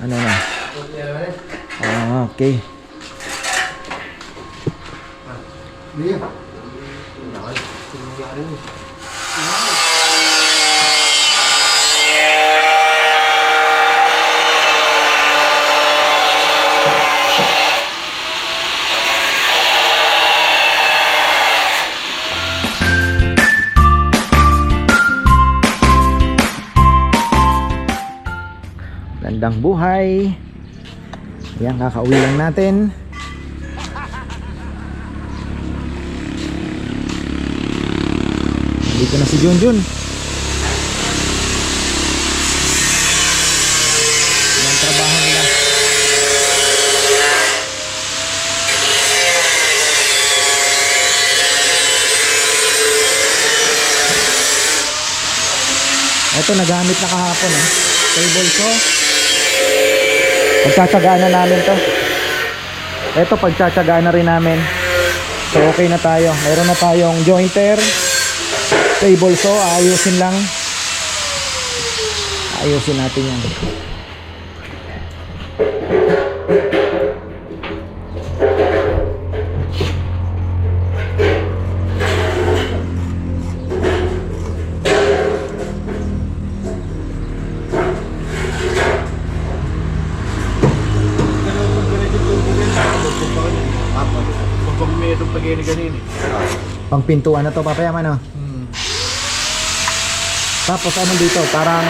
Ano na? Okay. Gandang buhay. Ayan, kakauwi lang natin. Dito na si Junjun. Yan trabaho nila. Ito nagamit na kahapon table saw. Pagtsatsagaan na namin to. Ito pagtsatsagaan na rin namin. So okay na tayo. Meron na tayong jointer, table saw. Ayusin lang. Ayusin natin yan. Pangpintuan na to, papayaman no? Tapos ano dito, parang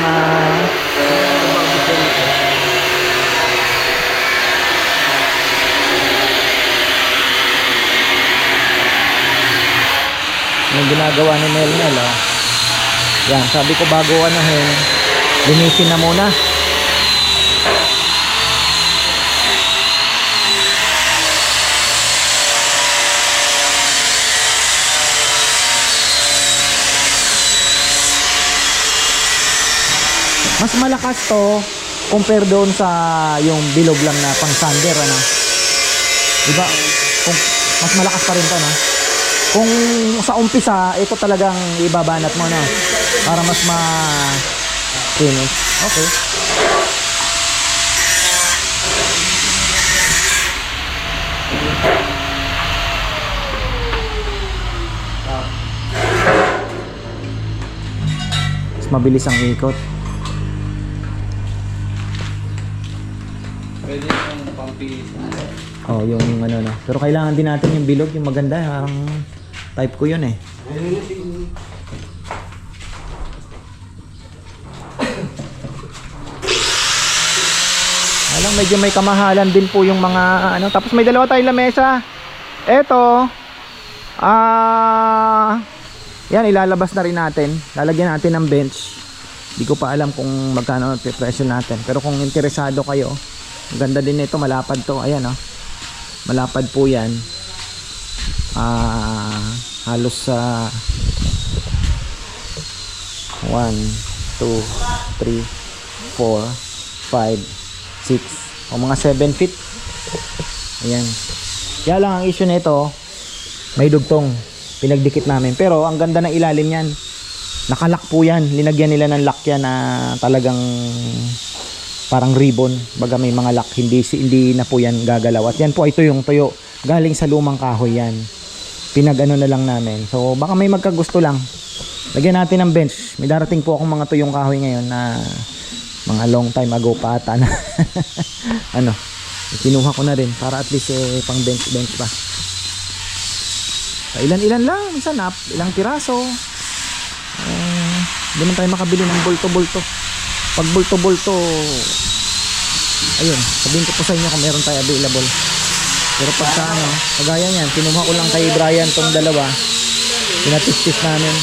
yung ginagawa ni Melmel yan, sabi ko bago anahin, linisin na muna. Mas malakas to compare doon sa yung bilog lang na pang sander diba? Kung mas malakas pa rin to kung sa umpisa ito talagang ibabanat mo para mas finish. Okay. Mas mabilis ang ikot. Pwede yung pampilis. Yung ano na. Pero kailangan din natin yung bilog, yung maganda. Parang type ko yun Alam, medyo may kamahalan din po yung mga Tapos may dalawa tayong lamesa. Eto. Yan, ilalabas na rin natin. Lalagyan natin ng bench. Hindi ko pa alam kung magkano presyo natin. Pero kung interesado kayo, ang ganda din nito, malapad to. Ayan malapad po yan. Halos sa 1, 2, 3, 4, 5, 6 o mga 7 feet. Ayan. Kaya lang ang issue nito, may dugtong. Pinagdikit namin. Pero ang ganda ng ilalim yan. Nakalock po yan. Linagyan nila ng lock yan na talagang parang ribbon. Baga may mga lock. Hindi na po yan gagalaw. At yan po ito yung tuyo. Galing sa lumang kahoy yan. Pinag-ano na lang namin. So baka may magkagusto lang. Lagyan natin ng bench. May darating po akong mga tuyong kahoy ngayon na mga long time ago pa ata na kinuha ko na rin para at least pang bench pa. Ilan-ilan lang. Minsan ilang piraso. Hindi man tayo makabili ng bulto-bulto. Pag bulto-bulto, ayun, sabihin ko po sa inyo kung meron tayo available. Pero pagka kagaya niyan, kinuha ko lang kay Brian tong dalawa. Pinatistis namin.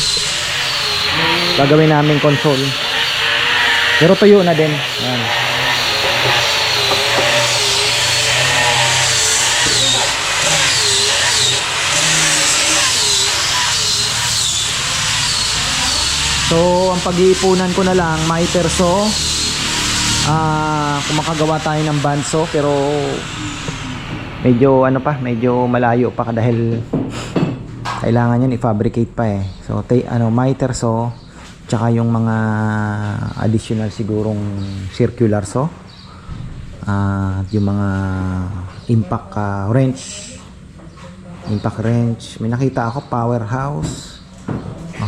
Gagawin namin console. Pero tuyo na din. Ayan. So, ang pag-iipunan ko na lang, miter saw. Kung makagawa tayo ng bandsaw, pero medyo medyo malayo pa dahil kailangan yan i-fabricate pa So, miter saw, tsaka yung mga additional sigurong circular saw, at yung mga impact wrench. May nakita ako powerhouse,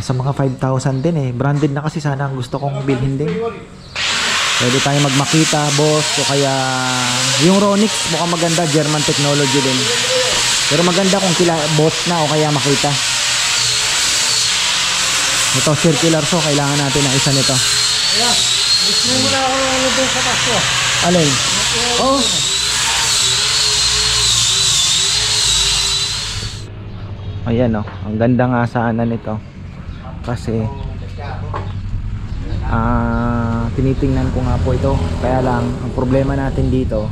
sa mga 5,000 din branded na kasi. Sana ang gusto kong bilhin din. Pwede tayo magmakita, boss, o kaya yung Ronix mukhang maganda, German technology din. Pero maganda kung boss na o kaya makita. Ito circular saw, kailangan natin ng isa nito. Ayan, gusto mo na ako ng doon sa pasto. Alin? Oh. Ayan ang ganda nga sana nito. Kasi tinitingnan ko nga po ito. Kaya lang, ang problema natin dito,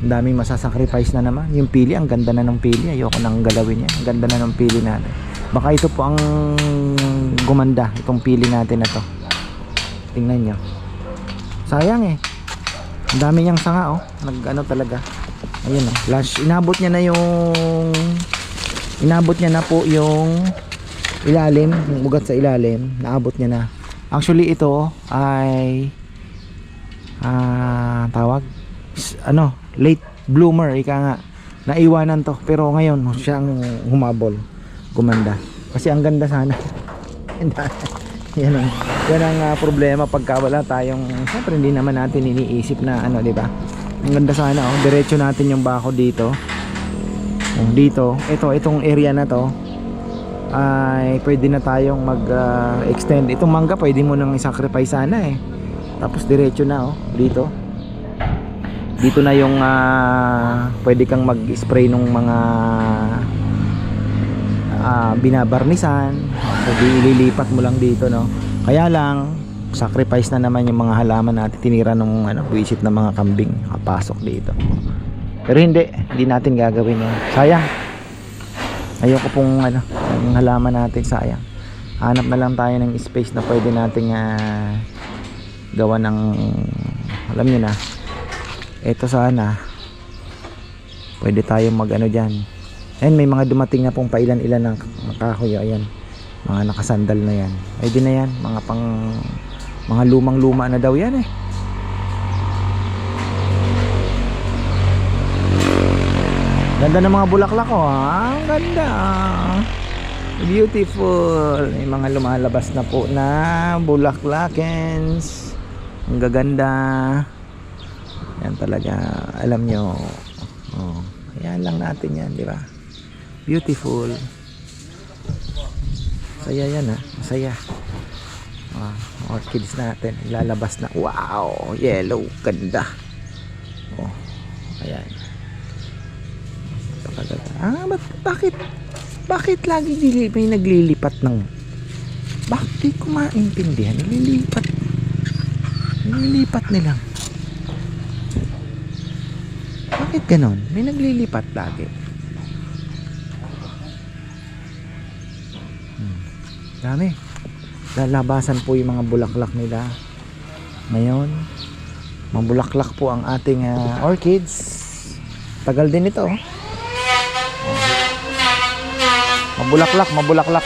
ang daming masasacrifice na naman. Yung pili, ang ganda na ng pili. Ayoko nang galawin yan. Ang ganda na ng pili natin. Baka ito po ang gumanda, itong pili natin na to. Tingnan nyo. Sayang ang dami niyang sanga nag talaga. Ayun flash. Inabot niya na po yung ilalim, yung ugat sa ilalim. Naabot niya na. Actually ito ay tawag late bloomer, ika nga. Naiwanan to, pero ngayon siya ang humabol, gumanda. Kasi ang ganda sana. yan ang problema pagka wala tayong, siyempre hindi naman natin iniisip na di ba? Ang ganda sana diretso natin yung bako dito. Dito, itong area na to ay pwede na tayong mag-extend. Itong mangga pwede mo nang i-sacrifice sana Tapos diretso na dito na yung pwede kang mag-spray nung mga binabarnisan. So ililipat mo lang dito Kaya lang sacrifice na naman yung mga halaman natin, tinira nung buwisit na mga kambing kapasok dito. Pero hindi natin gagawin yan. Sayang. Ayoko pong yung halaman natin, sayang. Hanap na lang tayo ng space na pwede nating gawa ng, alam nyo na, ito sana pwede tayong mag dyan. Ayan, may mga dumating na pong pailan-ilan ng kahoy. Ayan, mga nakasandal na yan. Pwede na yan, mga lumang-luma na daw yan Ganda ng mga bulaklak ang ganda. Beautiful. May mga lumalabas na po na bulaklakens. Ang gaganda. Yan talaga, alam nyo. Ayan lang natin yan, di ba? Beautiful. Masaya yan masaya. Orchids natin ilalabas na. Wow, yellow, ganda. Ayan. Bakit lagi may naglilipat ng, bakit di ko maintindihan? Nililipat nilang, bakit ganon? May naglilipat lagi. Dami. Lalabasan po yung mga bulaklak nila ngayon. Mabulaklak po ang ating orchids. Tagal din ito mabulaklak.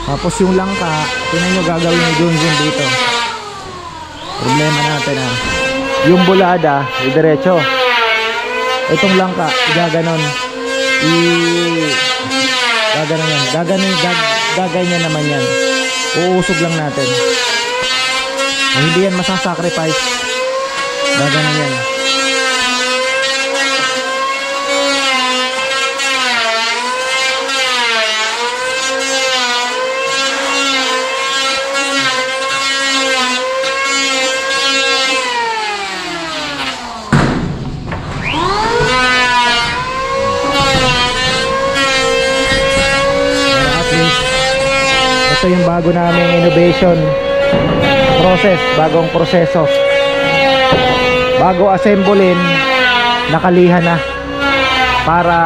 Tapos yung langka, tingnan nyo gagawin ni Junjun dito. Problema natin yung bulada diretso. Itong langka gaganon, gaganyan naman yan. Uusog lang natin. Hindi yan masasacrifice. Gaganon yan. Ito yung bago naming innovation process, bagong proseso. Bago assemblein, nakalihan na para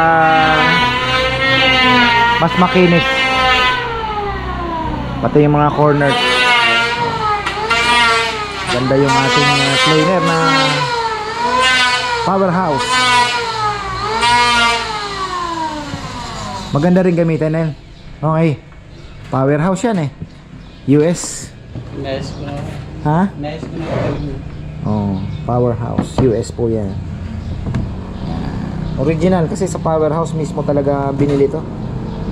mas makinis. Pati yung mga corners. Ganda yung ating planer na powerhouse. Maganda rin gamitin, Nel. Okay. Powerhouse yan eh. US. Nice ko na. Ha? Nice ko na. Oh, powerhouse. US po yan. Original kasi sa powerhouse mismo talaga binili to.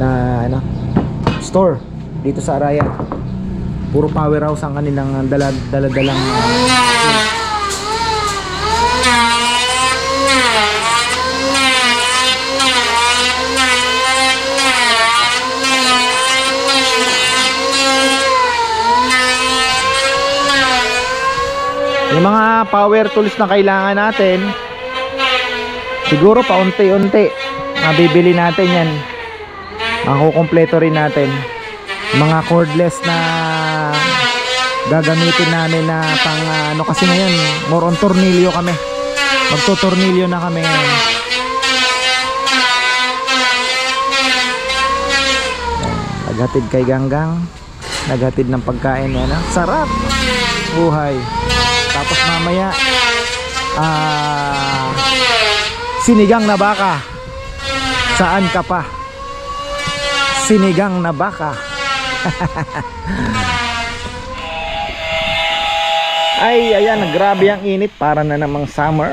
Na ano? Store. Dito sa Araya. Puro powerhouse ang kanilang dala-dalang yung mga power tools na kailangan natin. Siguro paunti-unti mabibili natin yan. Makukumpleto rin natin. Mga cordless na gagamitin namin na pang ano kasi ngayon more on tornilyo kami. Magtutornilyo na kami ngayon. Naghatid kay Ganggang. Naghatid ng pagkain yan. Sarap buhay. Tapos mamaya sinigang na baka. Saan ka pa? Sinigang na baka. Ay, ayan, grabe ang init. Para na namang summer.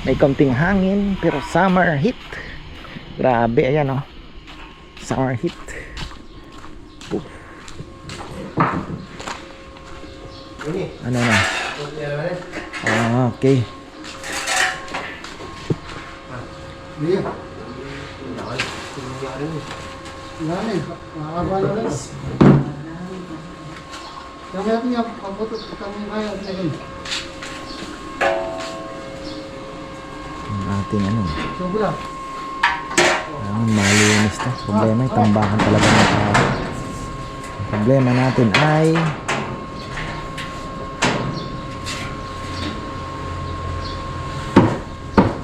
May konting hangin, pero summer heat. Grabe, ayan oh. Summer heat. Ano na? Okay. Ang ating ano? Malinis to. Problema ay tambakan talaga ng tao. Ang problema natin ay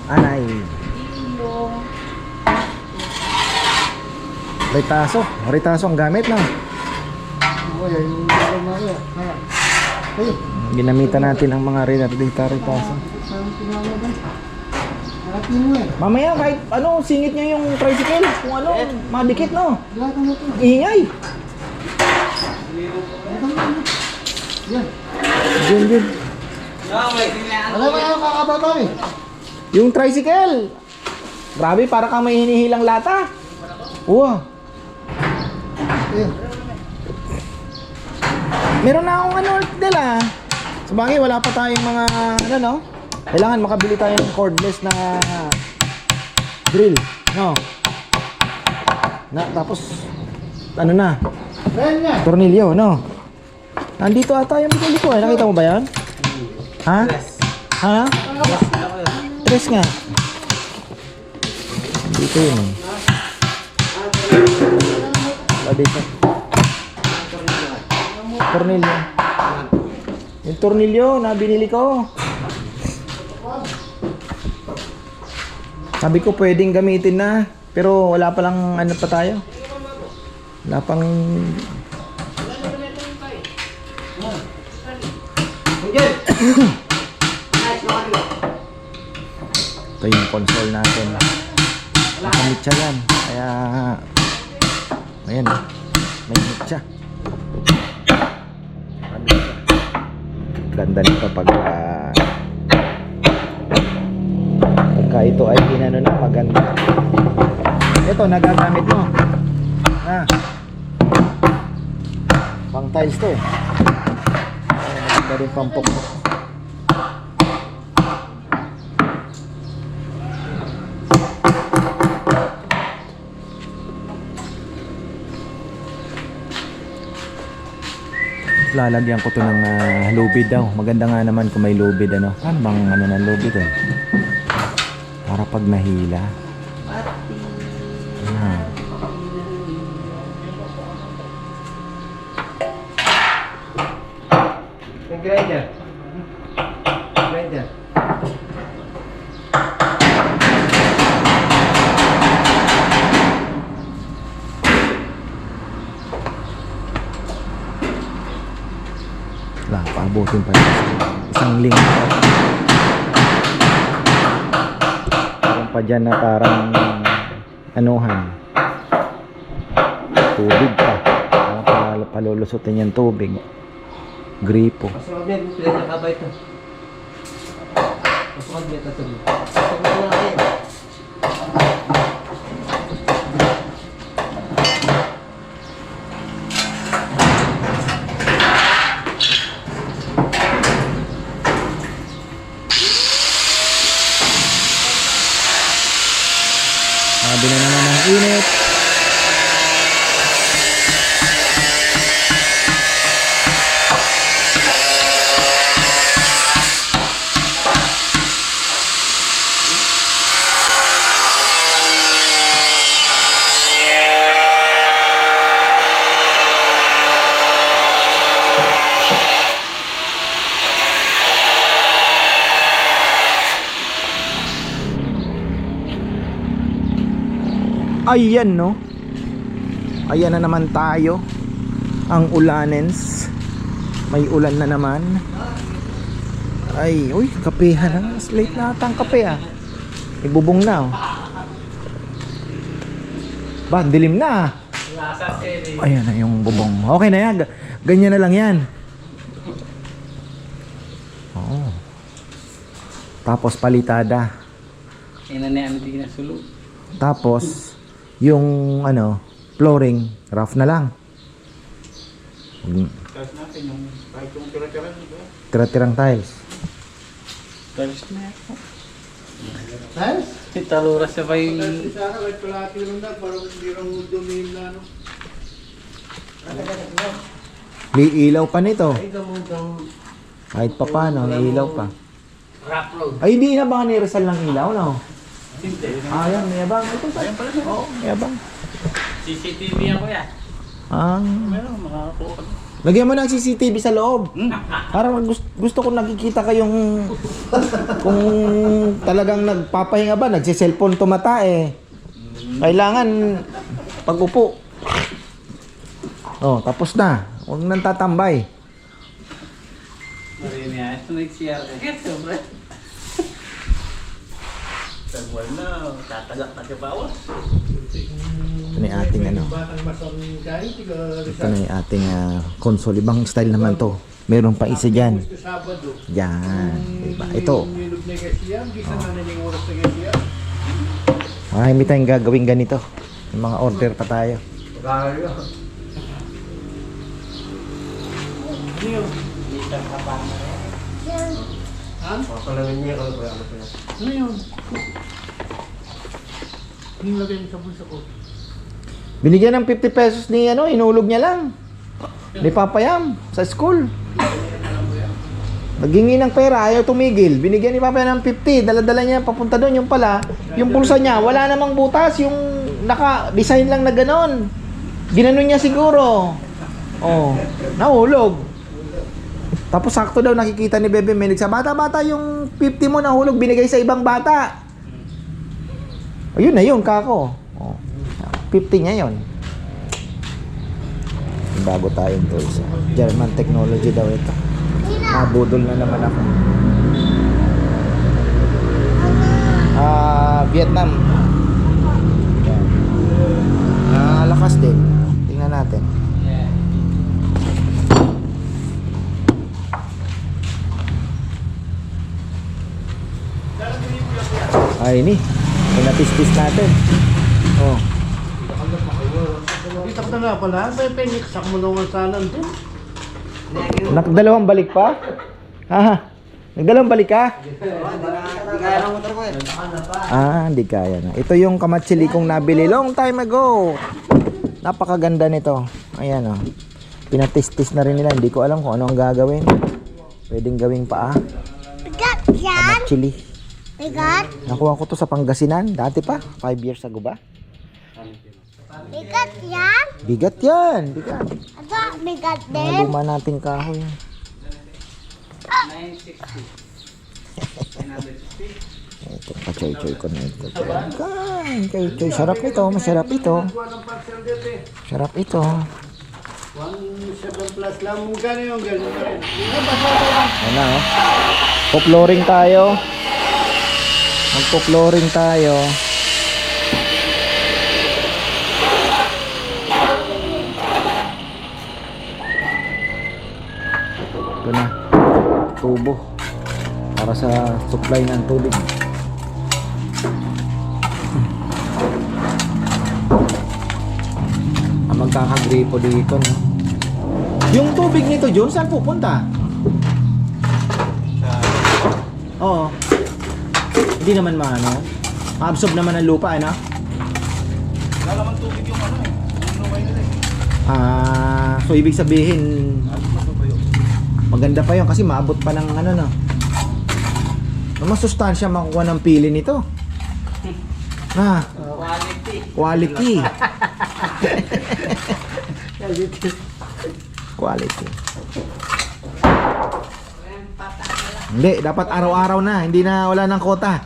anay. Ritaso ang gamit na. Ginamitan natin ang mga ritaso. Mamaya kahit ano, singit niya yung tricycle. Kung ano, madikit no. Ingay. Diyan. Yung tricycle. Grabe, para kang may hinihilang lata. Wow. Meron na akong ano dala. Sabagay, wala pa tayong mga ano no. Kailangan makabili tayo ng cordless na drill, no? Tapos ano na? Tornilyo, no? Nandito ata yung binili ko eh. Nakita mo ba yan? Ha? Ha? Tres nga. Dito yun eh. Dito. Tornilyo. Yung tornilyo na binili ko. Sabi ko pwedeng gamitin na, pero wala pa lang ano pa tayo. Wala pang ito yung console natin. Nakamitsa yan. Kaya ayan, may mitsa. Ganda nito pagka ito ay inano na maganda. Ito nagagamit mo. Pang tiles to eh. Maganda rin pampok mo. Lalagyan ko to ng lubid daw. Maganda nga naman kung may lubid ano. Ano bang ano ng lubid eh? Para pag nahila. Grinder. Wala, paabutin pa yun. Isang linggo. Meron pa dyan na parang anuhan. Tubig pa. Palulusutin yung tubig. Gripo. Masarap yan, pinagkakabay ito. Masarap yan ito. Masarap na natin. Sabi na naman ng init. Ayan, no? Ayan na naman tayo. Ang ulanens. May ulan na naman. Ay, uy, kapehan na. Mas late na ata ang kape, ah. Ibubong na, oh. Ba, dilim na, ah. Ayan na yung bubong. Okay na yan. Ganyan na lang yan. Oo. Tapos palitada. Ina na yan, hindi na sulog. Tapos yung ano, flooring, rough na lang. Tapos natin yung kahit yung tira-tira dito. Tira-tirang tiles. Tapos na yan. Tiles? Taluras sa ba yung... Sana kahit palati lang na, parang hindi lang dumim na ano. May ilaw pa nito. Ay, gamudang Kahit pa paano, may ilaw pa. rock road. Ay, hindi na ba ni Rizal ng ilaw, no? Hindi. Ah, yan, may abang. Ito pa. Oo, may abang. CCTV ako yan. Ah. Meron, makakakuha. Lagyan mo ng CCTV sa loob. Para gusto ko nakikita kayong kung talagang nagpapahinga ba, nagsi-cellphone tumata eh. Kailangan pag upo. Oh, tapos na. Huwag nang tatambay. Marini yan. Ito nag-CR ka. Sobra. Tagwal na. Tatalak na ka bawas. Ito na yung ating ano. Batang masang kain, tiga Ito na yung ating console. Ibang style naman to. Meron pa isa dyan. Gusto Sabado. Yan. Diba? Ito. Nilog na kasiya, gisa na yung oras na kasiya. Marami tayong gagawin ganito. May mga order pa tayo. Pagkakayo. Han? Papalawin niya ako. Ano yun? Yung lagay mo sa bulsa ko. Binigyan ng 50 pesos ni ano, inulog niya lang. Ni Papayam sa school. Naghingi ng pera, ayaw tumigil. Binigyan ni Papayam ng 50, dala-dala niya papunta doon. Yung pala, yung pulsa niya, wala namang butas. Yung naka-design lang na ganon. Ginanon niya siguro. Oh, nahulog. Tapos sakto daw nakikita ni Bebe Menig sa bata-bata yung 50 mo nahulog, binigay sa ibang bata. Ayun na yun, kako. Oh, 50 niya yun. Bago tayong tools. German technology daw ito. Nabudol na naman ako. Vietnam. Yan. Lakas din. Tingnan natin. Ay ni. Pinatis-tis natin. Oh. Kita ko na nga pala, may peniksak mo naman sana din. Nakadalawang balik pa? Ha? Nagdalawang balik ka? Hindi kaya ng motor ko eh. Hindi kaya na. Ito yung kamatsili kong nabili long time ago. Napakaganda nito. Ayan oh. Pinatis-tis na rin nila. Hindi ko alam kung ano ang gagawin. Pwedeng gawing paa. Kamatsili. Nakuha ko to sa Pangasinan. Dati pa. 5 years ago ba? Bigat yan? Bigat yan. Bigat. Aba, bigat Mga din. luma nating kahoy. 960. Ito, kachoy-choy ko na ito. Kain, choy-choy. Sarap ito. Masarap ito. Sarap ito. 1.7 plus lang mong gano'n yung gano'n pa rin. Ayan na, oh. Po-flooring tayo. Magpo-flooring tayo. tubo para sa supply ng tubig. Ang magkakagripo dito, no? Yung tubig nito, John, saan pupunta? Oo. Hindi naman maano. Ma-absorb naman ang lupa, ano? Wala naman tubig yung ano eh. Yung lumay nila eh. So ibig sabihin, Ano ba yun? maganda pa yun kasi maabot pa ng ano, no? Masustansya makukuha ng pili nito. Quality. Quality. Hindi, dapat araw-araw na. Hindi na wala ng kota.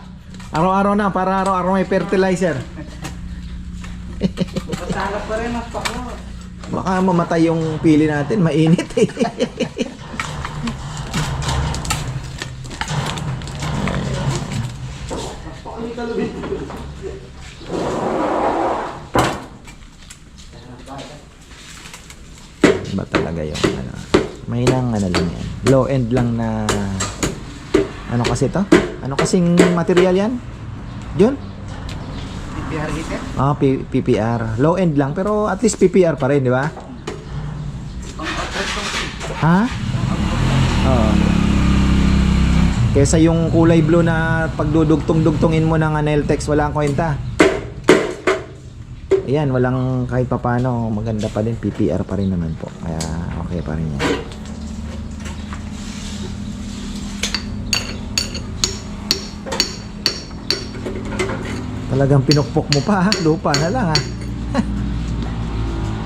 Araw-araw na para araw-araw may fertilizer. Masalap pa rin, mas paklo. Baka mamatay yung pili natin, mainit eh. Ba talaga yung ano? May nang ano lang yan. Low end lang na ano kasi to? Ano kasing material yan? Yun? PPR heater? PPR. Low end lang pero at least PPR pa rin, di ba? Ha? Oo. Kesa yung kulay blue na pagdudugtong-dugtongin mo ng Aneltex, wala kang kwenta. Ayan, walang kahit papano, maganda pa din, PPR pa rin naman po. Kaya okay pa rin yan. Talagang pinukpok mo pa, ha? Lupa na lang, ha?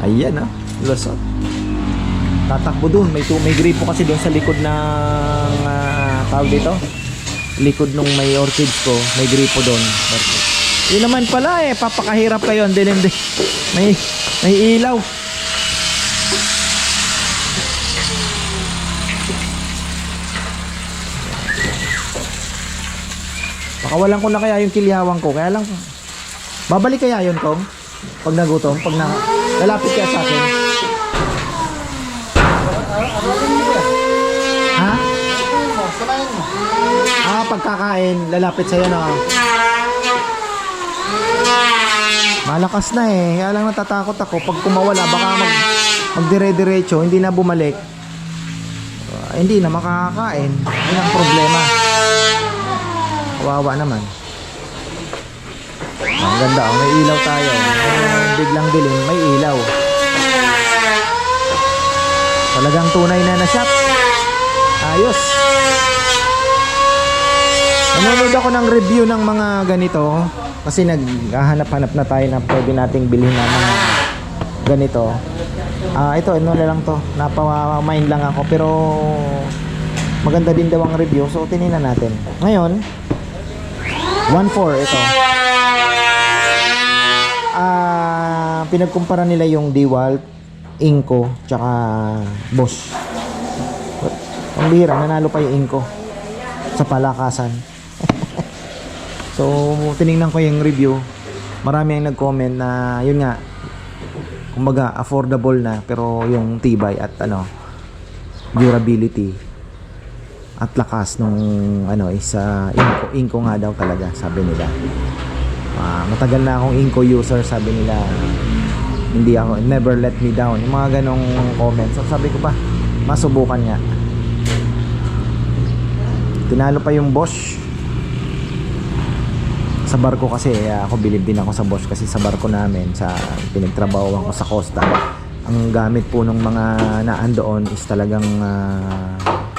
Ayan, ha? Lusot. Tatakbo dun. May gripo kasi dun sa likod ng tawag dito. Likod nung may orchids ko, may gripo dun. Yun naman pala eh, papakahirap kayo. Dilim din. May ilaw. Pakawalan ko na kaya yung kilyawan ko. Kaya lang, babalik kaya yun, Kong? Pag nagutom, pag lalapit kaya sa akin. Ha? Pagkakain, lalapit sa'yo, no? Malakas na eh. Kaya lang natatakot ako. Pag kumawala, baka magdire-diretso, hindi na bumalik. Hindi na makakakain. Yun ang problema. Kawawa naman. Ang ganda, oh. May ilaw tayo. Biglang dilim, may ilaw. Talagang tunay na shop. Ayos. Nanonood ako ng review ng mga ganito kasi naghahanap-hanap na tayo na pwede nating bilhin na mga ganito. Ito, ano na lang to. Napama-mind lang ako pero maganda din daw ang review, so tinignan natin. Ngayon, 1.4 ito. Pinagkumpara nila yung DeWalt, Inco, tsaka Bosch. Ang bihira, nanalo pa yung Inco sa palakasan. So, tinignan ko yung review. Marami ang nag-comment na yun nga, kumbaga affordable na pero yung tibay at durability at lakas nung is Inco nga daw talaga, sabi nila. Matagal na akong Inco user, sabi nila. Hindi ako, never let me down. Yung mga ganong comments. So, sabi ko pa, masubukan nga. Tinalo pa yung Bosch. Sa barko kasi, ako bilib din ako sa Bosch kasi sa barko namin, sa pinagtrabahoan ko sa Costa, ang gamit po ng mga naan doon is talagang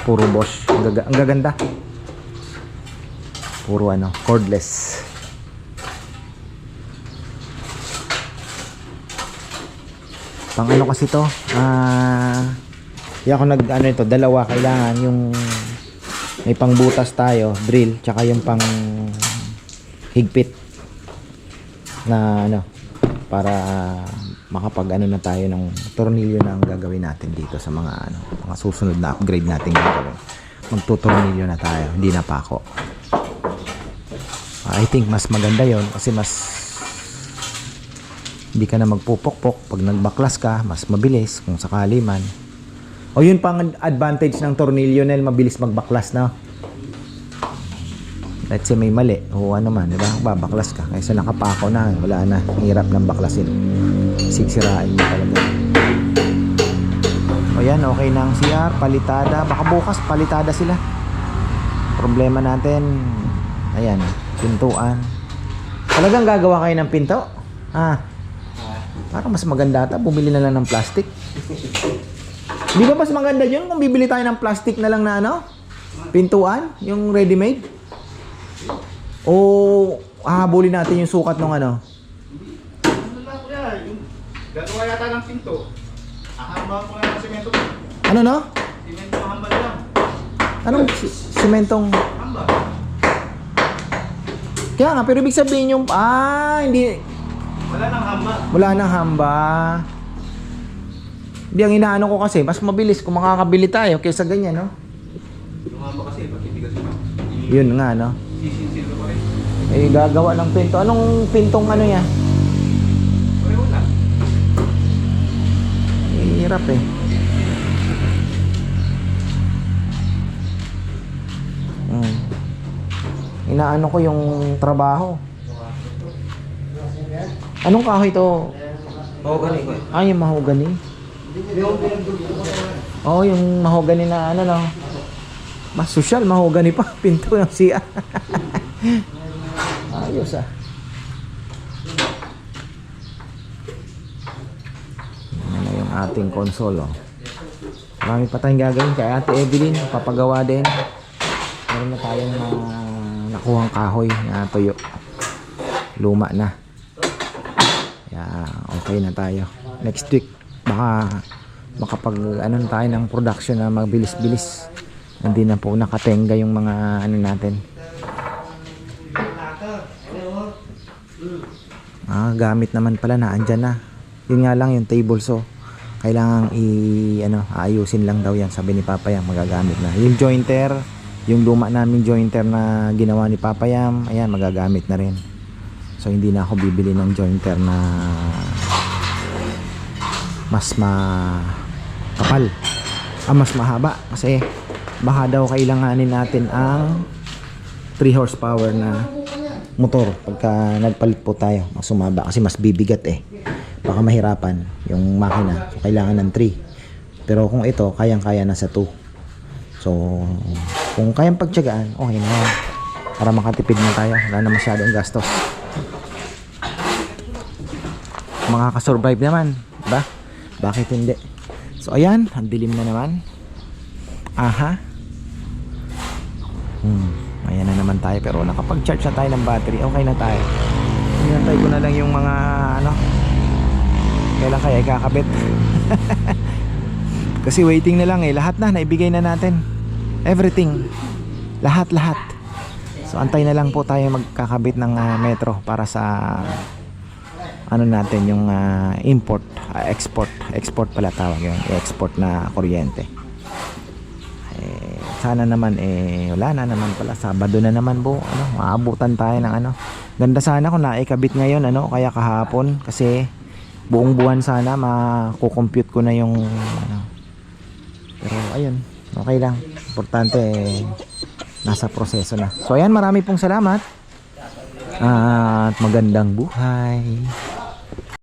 puro Bosch. Ang gaganda. Puro cordless. Pang kasi to, ako ito, dalawa kailangan, yung may pangbutas tayo, drill, tsaka yung pang higpit na para makapag na tayo ng tornilyo na ang gagawin natin dito sa mga mga susunod na upgrade natin gagawin. Magtutornilyo na tayo, hindi na pako. I think mas maganda yon kasi mas hindi ka na magpupokpok. Pag nagbaklas ka, mas mabilis kung sakali man. O yun pang advantage ng tornilyo, Nel, mabilis magbaklas na. Let's say may mali o ano man, di ba? Babaklas ka. Kaysa nakapako na, wala na. Hirap ng baklasin. Siksirain mo talaga. O yan, okay na ang CR. Palitada. Baka bukas, palitada sila. Problema natin, ayan, pintuan. Talagang gagawa kayo ng pinto? Parang mas maganda ata, bumili na lang ng plastic. Di ba mas maganda yun kung bibili tayo ng plastic na lang na ano? Pintuan? Yung ready-made? O hahabulin natin yung sukat ng ano? Ano lang kuya, yung gagawa yata ng pinto. Ahamba ko lang ng semento. Ano no? Semento hamba lang. Anong simentong? Hamba. Kaya nga, pero ibig sabihin yung... hindi... Wala nang hamba. Wala nang hamba. Hindi, ang inaano ko kasi, mas mabilis kung makakabili tayo kaysa ganyan, no? Yung hamba kasi, pagkitigas mo. Yun nga, no? Sisinsil ko pa rin. Eh, gagawa ng pinto. Anong pintong ano yan? Pareho lang. Hirap eh. Inaano ko yung trabaho. Anong kahoy to? Mahogani ko. Yung mahogani. Yung mahogani na ano no. Mas social, mahogani pa. Pinto ng siya. Ayos ah. Ano yung ating console oh. Marami pa tayong gagawin kay Ate Evelyn. Papagawa din. Meron na tayong nakuhang kahoy na tuyo. Luma na. Okay na tayo. Next week baka makapag ano tayo ng production na mabilis-bilis. Hindi na po nakatenga yung mga ano natin. Gamit naman pala na andyan na. Yun nga lang yung table so kailangan aayusin lang daw yan, sabi ni Papayam. Magagamit na yung jointer, yung luma namin jointer na ginawa ni Papayam, ayan magagamit na rin. So hindi na ako bibili ng jointer na mas kapal, mas mahaba kasi baka daw kailanganin natin ang 3 horsepower na motor pagka nagpalit po tayo. Mas sumaba kasi mas bibigat baka mahirapan yung makina, so kailangan ng 3. Pero kung ito kayang-kaya na sa 2. So kung kayang pagtiyagaan, okay na yan. Para makatipid na tayo, wala na masyadong gastos. Makakasurvive naman, ba? Bakit hindi? So ayan, ang dilim na naman. Ayan na naman tayo, pero nakapag-charge na tayo ng battery. Okay na tayo. Hinantay ko na lang yung mga kailan kaya ikakabit. Kasi waiting na lang lahat na naibigay na natin. Everything. Lahat. So antay na lang po tayo magkakabit ng metro para sa natin yung export pala tawag yun, export na kuryente. Sana naman wala na naman pala, Sabado na naman po, maabutan tayo ng ganda sana kung naikabit ngayon kaya kahapon, kasi buong buwan sana makukompute ko na yung pero ayun, okay lang, importante nasa proseso na. So ayan, marami pong salamat at magandang buhay.